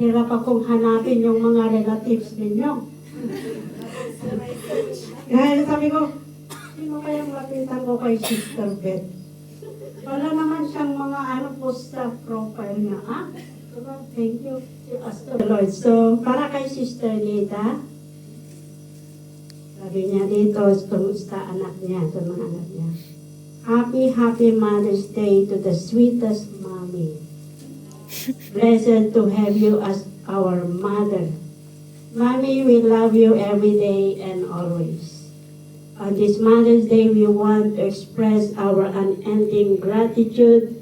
hirap akong hanapin yung mga relatives ninyo. Kaya sabi ko, sino kayang lapitan ko kay Sister Beth? Wala naman siyang mga post sa profile niya. Thank you, Pastor Lord. So, para kay Sister Nita, sabi niya dito, kumusta anak niya, sa mga anak niya. Happy Mother's Day to the sweetest mommy. Blessed to have you as our mother. Mommy, we love you every day and always. On this Mother's Day, we want to express our unending gratitude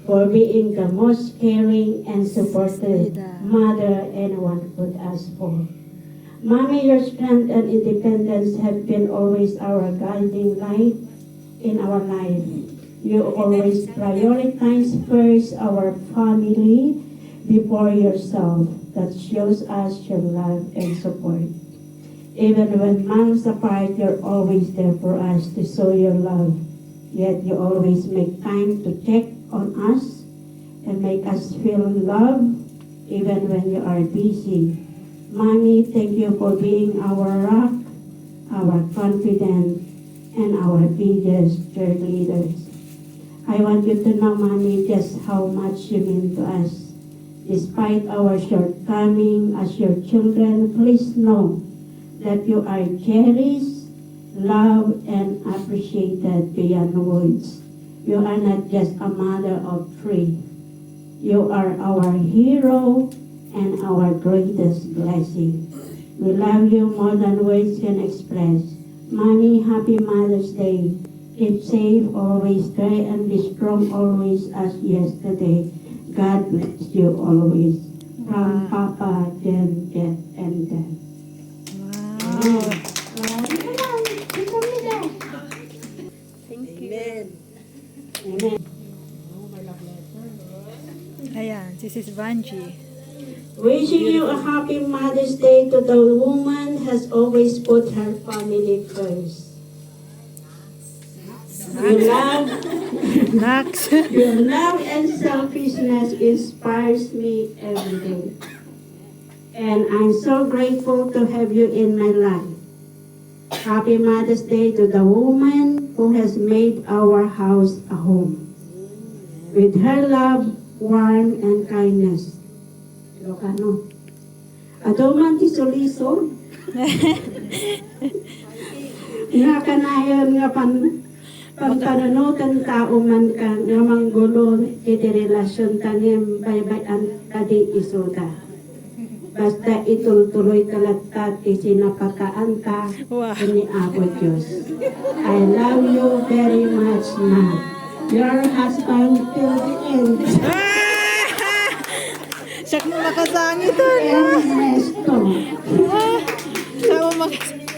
for being the most caring and supportive mother anyone could ask for. Mommy, your strength and independence have been always our guiding light in our life. You always prioritize first our family before yourself. That shows us your love and support. Even when miles apart, you're always there for us to show your love. Yet you always make time to check on us and make us feel loved even when you are busy. Mommy, thank you for being our rock, our confidence, and our biggest cheerleaders. I want you to know, Mommy, just how much you mean to us. Despite our shortcomings as your children, please know that you are cherished, loved, and appreciated beyond words. You are not just a mother of three. You are our hero and our greatest blessing. We love you more than words can express. Mommy, happy Mother's Day. Keep safe, always try and be strong always as yesterday. God bless you always. From Papa, Jen, Jeff, and Dan. Wow. Thank you. Amen. Ayan, this is Vanji. Wishing you a happy Mother's Day to the woman has always put her family first. Your love, Next. your love and selfishness inspires me every day. And I'm so grateful to have you in my life. Happy Mother's Day to the woman who has made our house a home. With her love, warmth, and kindness. Ilocano. Adoman ti solisod. Nga kanayon nga pagpananutan tao man ka nga manggulo iti relasyon tanim baybayan tadi isuda. Basta itultuloy kalattat isinapataan ka Wow. ni Apo Diyos. I love you very much, Ma. Your husband till the end. Siya mo makasangit to. Ernesto. Siya mo makasangit.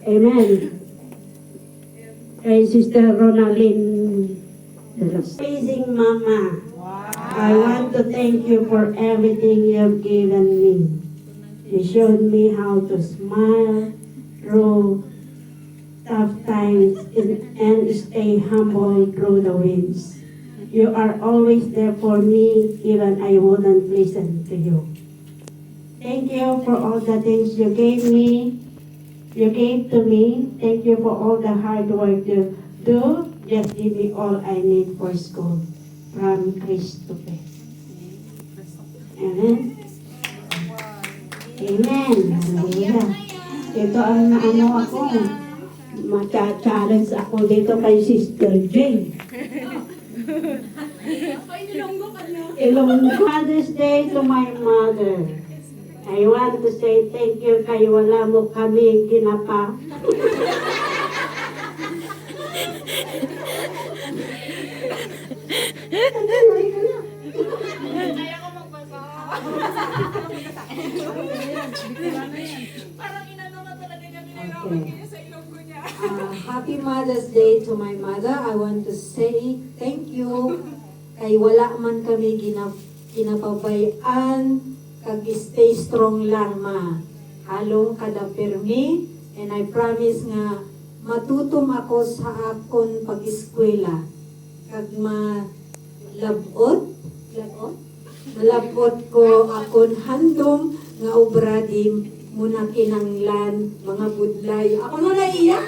Amen. Kay Sister Ronaldine. Amazing Mama. I want to thank you for everything you have given me. You showed me how to smile through tough times and stay humble through the winds. You are always there for me even I wouldn't listen to you. Thank you for all the things you gave me. You gave to me. Thank you for all the hard work you do. Just give me all I need for school. From Christopher. Amen. Amen. Hallelujah. Ito ang ako. Mata-challenge ako dito kay Sister Jane. Ilonggo. Mother's Day to my mother. I want to say thank you kay wala mo kami ginapa. Parang inano ka talaga niya, nilalaman niya sa ilonggo niya. Happy Mother's Day to my mother. I want to say thank you kay wala man kami ginapabayan kag stay strong lang ma. Halong kada permi and I promise nga matutom ako sa akon pag-eskwela kag malabot Malapot ko akon handom nga obra di muna kinanglan mga budlay. Ako na naiyak.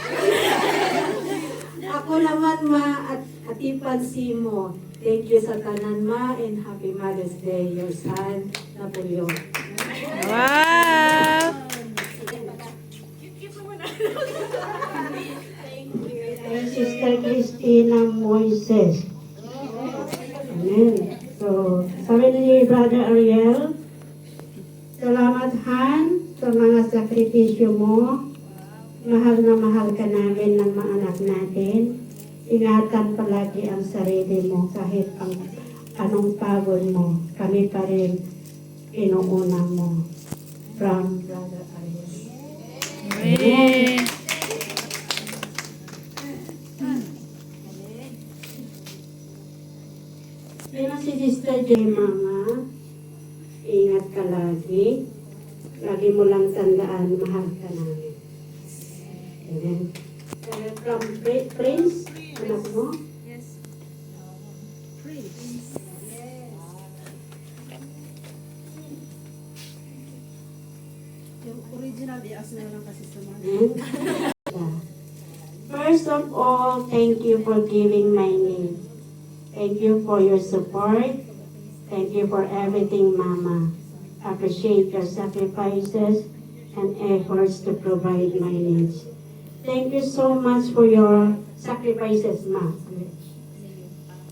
Ako naman ma at atipan si mo. Thank you sa tanan ma and happy Mother's Day, your son, Napoleon. Wow! And Sister Christina Moises. Amen. So, sabi ni Brother Ariel, salamat Han sa mga sakripisyo mo. Mahal na mahal ka namin ng mga anak natin. Ingatan palagi ang sarili mo kahit ang anong pagod mo. Kami pa rin inuuna mo. From Brother Ariel. Amen. Pero si Sister J, Mama, ingat ka lagi. Lagi mo lang tandaan, mahal ka namin. Amen. From Prince, anak mo? Yes. Amen. First of all, thank you for giving my name. Thank you for your support. Thank you for everything, Mama. Appreciate your sacrifices and efforts to provide my needs. Thank you so much for your sacrifices, Ma.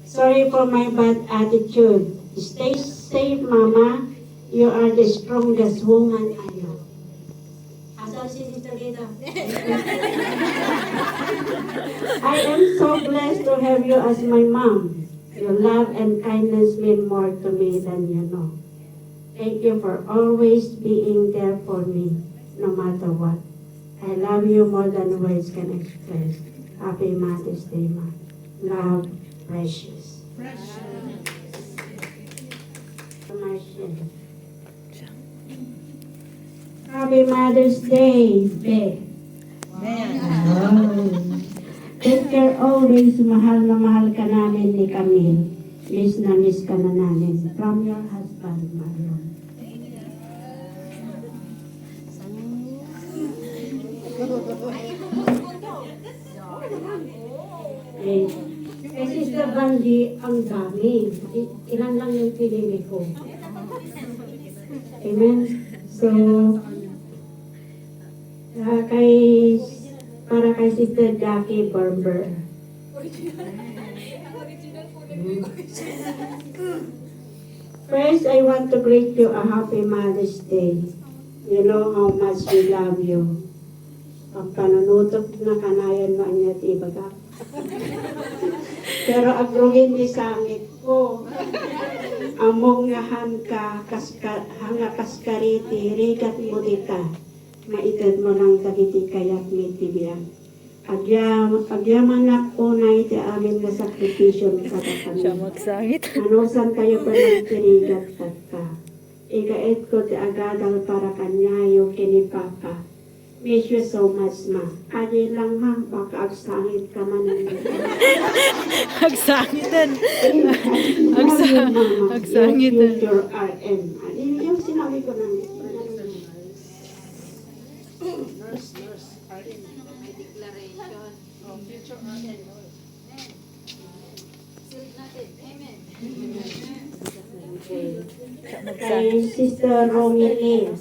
Sorry for my bad attitude. Stay safe, Mama. You are the strongest woman I know. Asan si Sister Rita? I am so blessed to have you as my mom. Your love and kindness mean more to me than you know. Thank you for always being there for me, no matter what. I love you more than words can express. Happy Mother's Day, Ma. Love, Precious. Marshall. Happy Mother's Day, Be. Oh. Take care always, mahal na mahal ka namin ni Camille. Miss na miss ka na namin. From your husband, Marlon. Eh, Sister Banji, ang dami. Ilan lang yung pinili ko. Amen. So, para kay Sister Jackie Barber. First, I want to greet you a happy Mother's Day. You know how much we love you. Ang panunutok na kanayan mo niya tibaga. Pero agrugin ni sangit ko. Among ngahan ka, hanga kaskariti, rigat mo dita. Maitad mo ng dagiti kayak mitibiyang. Agyaman ako na iti amin na sakripisyon kada Siya kami. magsangit. Anusan kayo pa nagtirigat ka. Igaet ko ti agadal para kanyayo kinipapa. Miss you so much, Ma. Adi lang, Ma. Baka agsangit ka man. Agsangitan. Agsangitan. Agsangitan. Yung future RM. Yung sinabi ko na. Kay Sister Romilyn.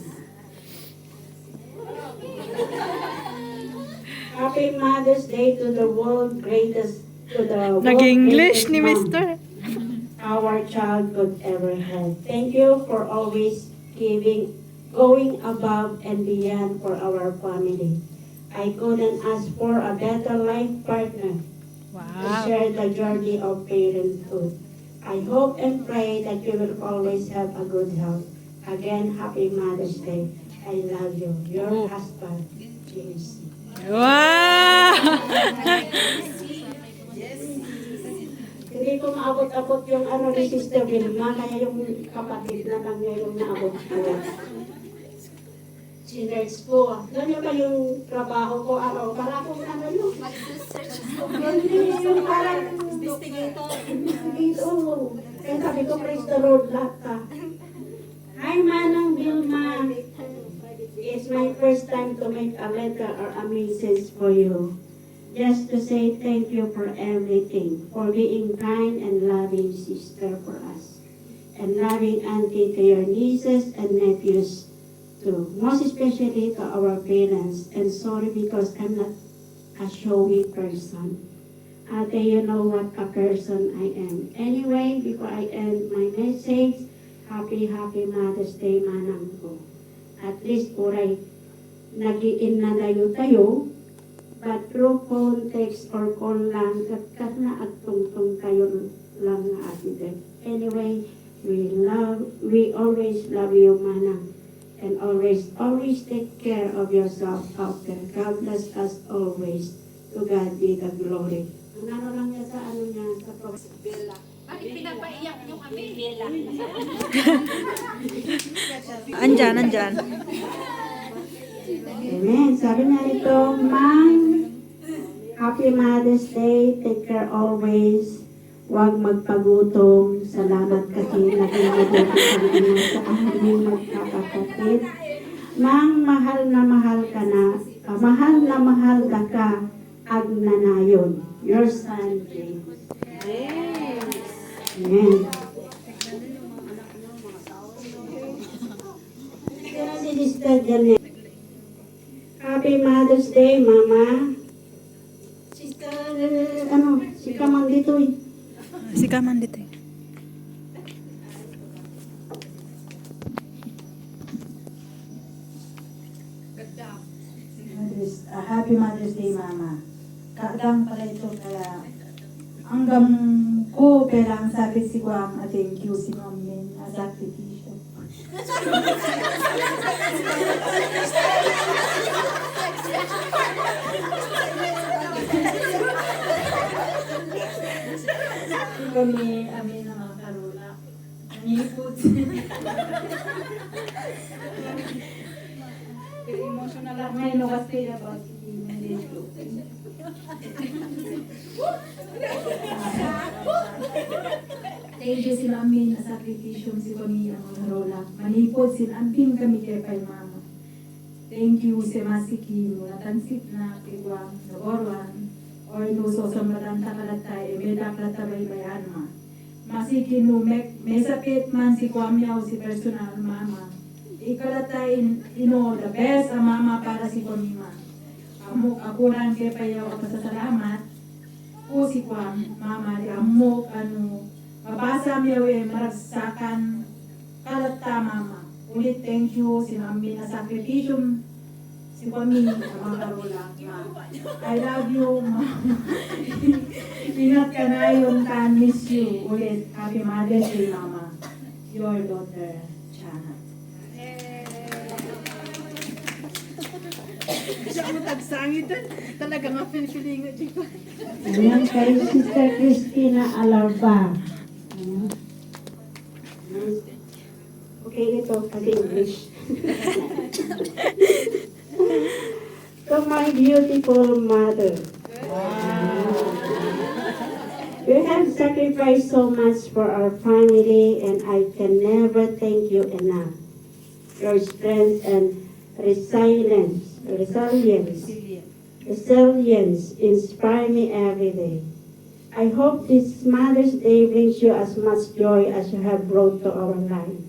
Happy Mother's Day to the world greatest, to the world Nag-English greatest ni mom Mister. our child could ever have. Thank you for always going above and beyond for our family. I couldn't ask for a better life partner to Wow. share the journey of parenthood. I hope and pray that you will always have a good health. Again, happy Mother's Day. I love you. Your husband, James. Wow! Hindi ko maabot-abot yung ano ni Sister Vilma, kaya yung kapatid na lang niya yung naabot ko. Sinerge ko. Doon yung ba yung trabaho ko, para akong ano yung... Yung parang... Investigator. Kaya sabi ko, praise the Lord lahat ka. Manang Vilma, it's my first time to make a letter or a message for you. Just to say thank you for everything, for being kind and loving sister for us, and loving auntie to your nieces and nephews too. Most especially to our parents, and sorry because I'm not a showy person. Ate, you know what a person I am. Anyway, before I end my message, happy Mother's Day, manang ko. At least, uray, nagiin na dayo tayo, but through phone, text, or call lang, kat na at tungtong kayo lang na ate. Anyway, we always love you, manang. And always take care of yourself out there. God bless us always. To God be the glory. Ang ano lang niya sa ano niya, sa Bella. Bakit pinapaiyak niyo kami? Bella. Andyan. Amen. Sabi niya ito, Ma'am, Happy Mother's Day. Take care always. Huwag magpagutom. Salamat kasi naging mabuti kang ina sa aming magkakapatid. Mang mahal ka na. Mahal na ka. Agnanayon. Your son, James. Amen. Si Sister Janet. Happy Mother's Day, Mama. Sister, si Kamang dito eh. Si Kaman dito. Happy Mother's Day, Mama. Kaadang pala ito kaya hanggang ko perang sabi si Guam at thank you si Mami as sakripisyo. Kami, amin na mga karula. Nangipot. Emotional lang ngayon no kasi about thank you sin amin sa sakripisyo si kami ang mga rola. Manipod sin amin kami kay pay mama. Thank you si Masiki mo natansit na kigwang nagorwan or no so sa maranta kalatay emeda kalatay bayan ma. Masiki no may sapit man si kwamyaw si personal mama. Ikalatay the best ang mama para si Kwamima. Akuran kay payaw ang pasasalamat o si Kwam, mama di amok mabasa miyaw maragsakan kalata mama. Ulit thank you si mami na sakripisyo si Kwami sa mga karola. I love you mama. Ingat ka na yung can miss you. Ulit happy Mother's Day mama. Your daughter Chana. Siya mo tagsangit doon. Talaga nga pinipilingo dito. Ayan kay Sister Christina Alarba. Okay, ito kasi English. To my beautiful mother. You have sacrificed so much for our family and I can never thank you enough. Your strength and resilience inspire me every day. I hope this Mother's Day brings you as much joy as you have brought to our lives.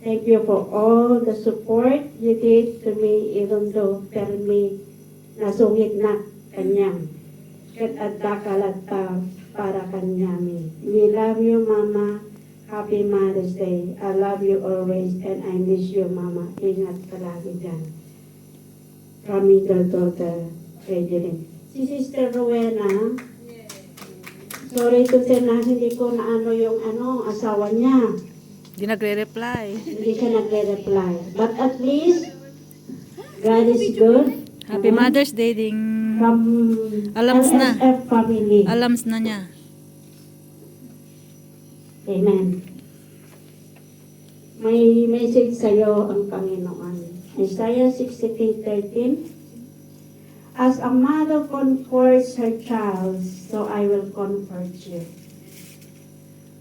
Thank you for all the support you gave to me even though permi nasungit na kanyang kat adda kalata para kanyami. We love you, Mama. Happy Mother's Day. I love you always and I miss you, Mama. Ingat ka lagi dyan. From your daughter, Regeline. Si Sister Rowena, sorry to say na hindi ko na yung asawa niya. Hindi nagre-reply. Hindi siya nagre-reply. But at least, God is good. Happy Mother's Day ding. From Alams na. LSF family. Alams na niya. Amen. May message sa'yo ang Panginoon. Isaiah 63:13. As a mother comforts her child, so I will comfort you.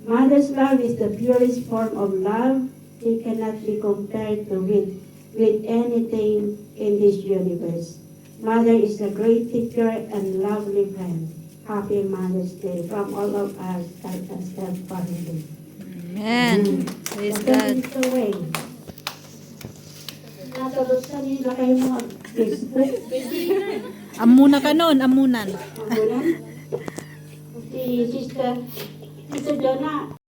Mother's love is the purest form of love. He cannot be compared to with anything in this universe. Mother is a great teacher and lovely friend. Happy Mother's Day from all of us at the Step family. Amen. Praise God. Ito way. Natalot sa nila kayo mga Facebook. Amuna ka nun, amunan. Ang bulan. Si Sister Jonah,